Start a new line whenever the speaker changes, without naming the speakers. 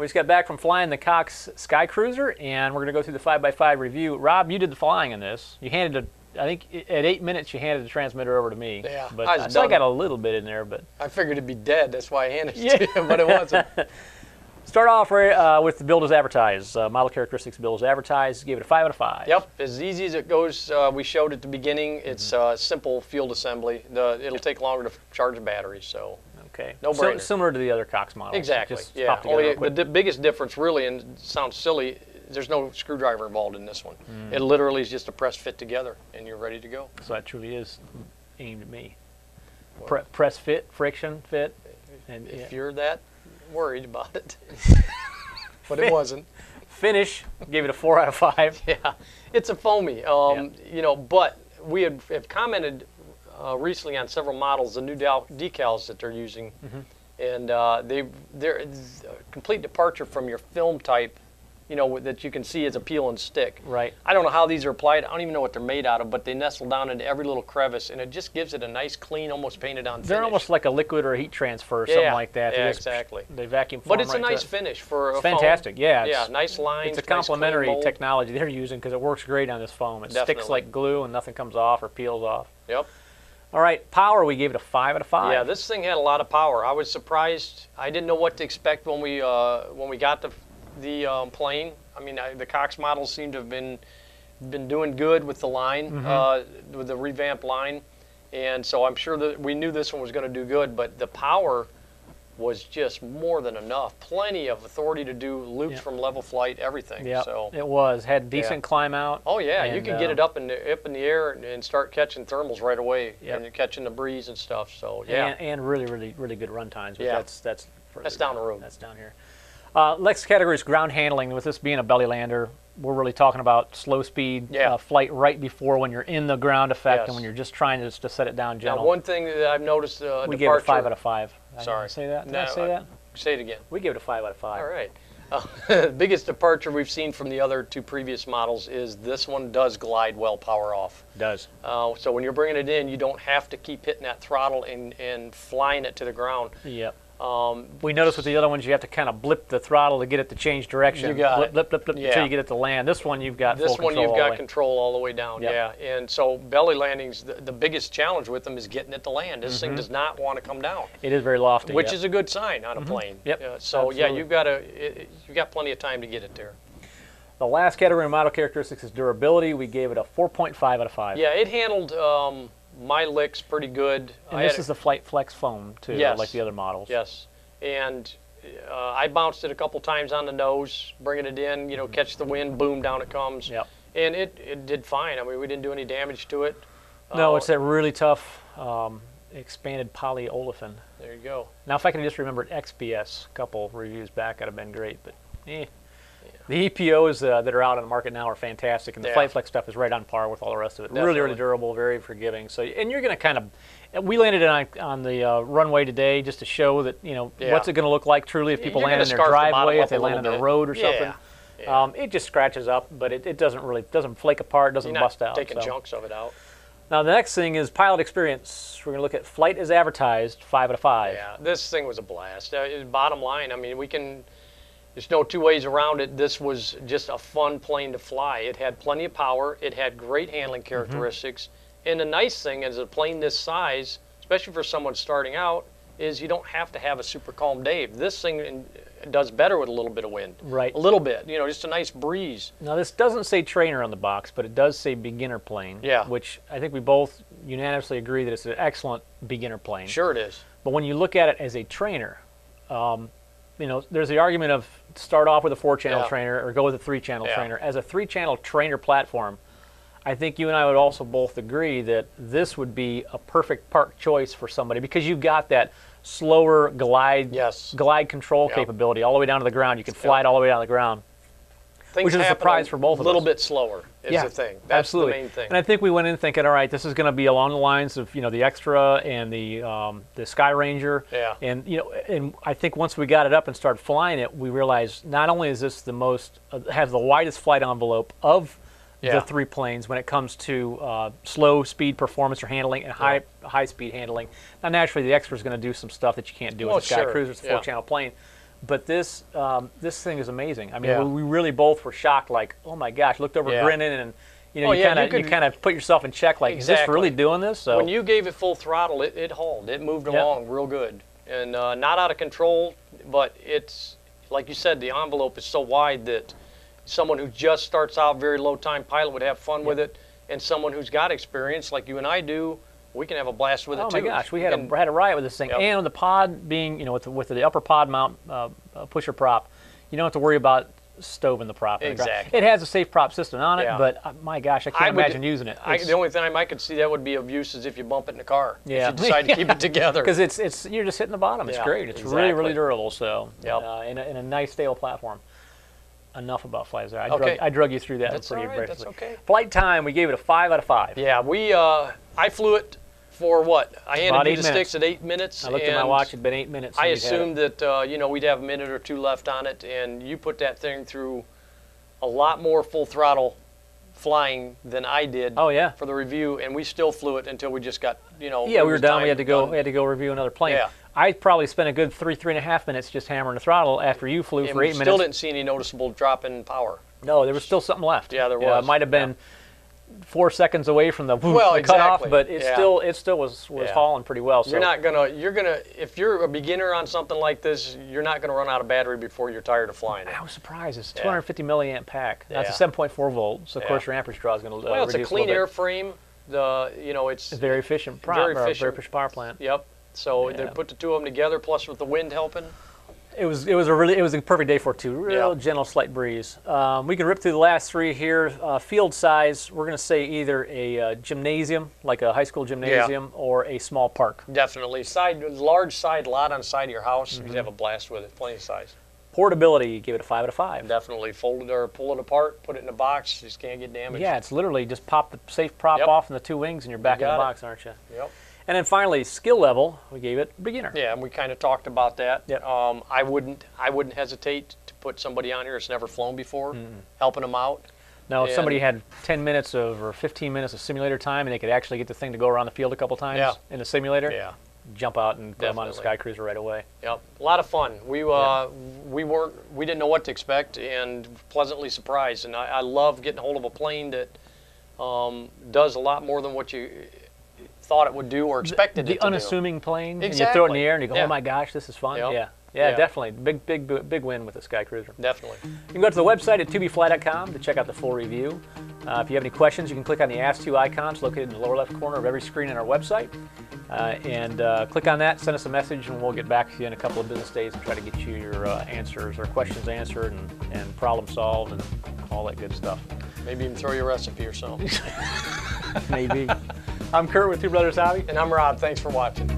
We just got back from flying the Cox Sky Cruiser, and we're going to go through the 5x5 review. Rob, you did the flying in this. You handed I think at 8 minutes you handed the transmitter over to me.
Yeah,
but I still got a little bit in there. But
I figured it'd be dead. That's why I handed it to you, but it wasn't.
Start off with the build as advertised. Model characteristics build as advertised. Gave it a 5 out of 5.
Yep, as easy as it goes. We showed at the beginning. It's simple field assembly. It'll take longer to charge the battery, so.
Okay.
No brainer.
Similar to the other Cox models.
Exactly.
Just
yeah.
Only
the biggest difference, really, and it sounds silly, there's no screwdriver involved in this one. It literally is just a press fit together, and you're ready to go.
So that truly is aimed at me. Well, press fit, friction fit. And
if you're that worried about it, but it wasn't.
Finish, gave it a 4 out of 5.
Yeah, it's a foamy. You know, but we have commented recently on several models, the new decals that they're using, and they're a complete departure from your film type, you know, that you can see as a peel and stick.
Right.
I don't know how these are applied. I don't even know what they're made out of, but they nestle down into every little crevice, and it just gives it a nice, clean, almost painted on finish.
They're almost like a liquid or a heat transfer, something like that.
Yeah, exactly.
They vacuum form.
But it's a nice finish for a
fantastic.
foam.
Yeah.
Yeah, nice lines.
It's a complementary technology they're using because it works great on this foam. It sticks like glue and nothing comes off or peels off.
Yep.
All right, power, we gave it a 5 out of 5.
Yeah, this thing had a lot of power. I was surprised. I didn't know what to expect when we got the plane. I mean, the Cox models seem to have been doing good with the line, with the revamped line, and so I'm sure that we knew this one was going to do good. But the power was just more than enough. Plenty of authority to do loops from level flight, everything.
Yeah,
so
it was. Had decent climb out.
Oh yeah, you could get it up in the air and start catching thermals right away, and you're catching the breeze and stuff. So yeah,
and really good run times. But that's
down the road.
That's down here. Next category is ground handling. With this being a belly lander, we're really talking about slow speed flight right before when you're in the ground effect and when you're just trying to set it down gentle.
Now, one thing that I've noticed,
we gave it a 5 out of 5.
Sorry.
Did I say that? Did I say that?
Say it again.
We gave it a 5 out of 5.
All right. The biggest departure we've seen from the other two previous models is this one does glide well power off.
It does.
So when you're bringing it in, you don't have to keep hitting that throttle and flying it to the ground.
Yep. We noticed with the other ones you have to kind of blip the throttle to get it to change direction.
You got
blip until you get it to land. This one you've got full control.
This one you've got control all the way down, And so belly landings, the biggest challenge with them is getting it to land. This thing does not want to come down.
It is very lofty.
Which is a good sign on a plane.
Yep.
So yeah, you've got plenty of time to get it there.
The last category of model characteristics is durability. We gave it a 4.5 out of 5.
Yeah, it handled my licks pretty good.
And this is the Flight Flex foam too, like the other models.
Yes, and I bounced it a couple times on the nose, bringing it in, you know, catch the wind, boom, down it comes.
Yep.
And it did fine. I mean, we didn't do any damage to it.
No, it's that really tough expanded polyolefin.
There you go.
Now, if I can just remember XPS, a couple reviews back, I'd have been great, but The EPOs that are out on the market now are fantastic, and the Flight Flex stuff is right on par with all the rest of it. Definitely. Really durable, very forgiving. So, and you're going to kind of, we landed it on the runway today just to show that, you know, what's it going to look like truly if people land in their driveway, if they land on the road or something. It just scratches up, but it doesn't flake apart, doesn't bust out.
Taking chunks of it out.
Now the next thing is pilot experience. We're going to look at flight as advertised, 5 out of 5.
Yeah, this thing was a blast. Bottom line, I mean, there's no two ways around it. This was just a fun plane to fly. It had plenty of power. It had great handling characteristics. And the nice thing is a plane this size, especially for someone starting out, is you don't have to have a super calm day. This thing does better with a little bit of wind.
Right.
A little bit, you know, just a nice breeze.
Now this doesn't say trainer on the box, but it does say beginner plane.
Yeah.
Which I think we both unanimously agree that it's an excellent beginner plane.
Sure it is.
But when you look at it as a trainer, you know, there's the argument of start off with a 4-channel trainer or go with a 3-channel trainer. As a 3-channel trainer platform, I think you and I would also both agree that this would be a perfect park choice for somebody because you've got that slower glide control capability all the way down to the ground. You can fly it all the way down to the ground, which is a surprise for both of us.
A little bit slower is the thing. That's the main thing.
And I think we went in thinking, all right, this is going to be along the lines of, you know, the Extra and the Sky Ranger.
Yeah.
And, you know, and I think once we got it up and started flying it, we realized not only is this the most, has the widest flight envelope of the 3 planes when it comes to slow speed performance or handling and high speed handling. Now naturally the Extra is going to do some stuff that you can't do with the Sky Cruiser. It's a 4-channel plane. But this this thing is amazing. I mean, we really both were shocked, like, oh my gosh, looked over grinning, and you know, you kind of put yourself in check, like, is this really doing this? So
when you gave it full throttle, it hauled. It moved along real good, and not out of control. But it's like you said, the envelope is so wide that someone who just starts out, very low time pilot, would have fun with it, and someone who's got experience, like you and I do, we can have a blast with it too.
Oh my gosh, we had a riot with this thing, and the pod being, you know, with the upper pod mount pusher prop, you don't have to worry about stove in the prop.
Exactly.
It has a safe prop system on it, but my gosh, I can't imagine using it.
The only time I could see that would be of use is if you bump it in the car. If you decide to keep it together.
Because it's you're just hitting the bottom. It's great. It's really durable. So in a nice stable platform. Enough about flights there. I drug you through that.
That's
pretty
all right.
briefly.
That's okay.
Flight time, we gave it a 5 out of 5.
Yeah, I flew it for what? I handed you the sticks at 8 minutes.
I looked at my watch. It'd been 8 minutes.
I assumed that you know, we'd have a minute or two left on it, and you put that thing through a lot more full throttle flying than I did.
Oh yeah.
For the review, and we still flew it until we just got, you know.
Yeah, we were done. We had to go review another plane.
Yeah.
I probably spent a good 3.5 minutes just hammering the throttle after you flew for 8 minutes.
Still didn't see any noticeable drop in power.
No, there was still something left.
Yeah, there was.
It might have been 4 seconds away from the cutoff, but it still was hauling pretty well. So
you're gonna if you're a beginner on something like this, you're not gonna run out of battery before you're tired of flying it.
I was surprised. It's a 250 milliamp pack. That's a 7.4 volt. So of course your amperage draw is going to
well, it's a clean airframe. It's
very efficient. Very efficient power plant.
Yep. So they put the two of them together, plus with the wind helping.
It was a perfect day for it too. Real gentle, slight breeze. We can rip through the last three here. Field size, we're going to say either a gymnasium, like a high school gymnasium, or a small park.
Definitely. Large side lot on the side of your house. You have a blast with it. Plenty of size.
Portability, give it a 5 out of 5.
Definitely. Fold it or pull it apart, put it in a box. You just can't get damaged.
Yeah, it's literally just pop the safe prop off in the two wings and you're back in the box, aren't you?
Yep.
And then finally, skill level, we gave it beginner.
Yeah, and we kind of talked about that.
Yep.
I wouldn't hesitate to put somebody on here that's never flown before, helping them out.
Now, if somebody had 10 minutes or 15 minutes of simulator time and they could actually get the thing to go around the field a couple times in the simulator, jump out and put them on a Sky Cruiser right away.
Yep, a lot of fun. We didn't know what to expect, and pleasantly surprised. And I love getting a hold of a plane that does a lot more than what you thought it would do or expected it to do.
The unassuming plane, and you throw it in the air and you go, oh my gosh, this is fun. Yeah, definitely. Big win with the Sky Cruiser.
Definitely.
You can go to the website at tubefly.com to check out the full review. If you have any questions, you can click on the Ask To icons located in the lower left corner of every screen on our website. Click on that, send us a message, and we'll get back to you in a couple of business days and try to get you your answers or questions answered and problem solved and all that good stuff.
Maybe even throw you a recipe or something.
Maybe. I'm Kurt with Two Brothers Hobby.
And I'm Rob. Thanks for watching.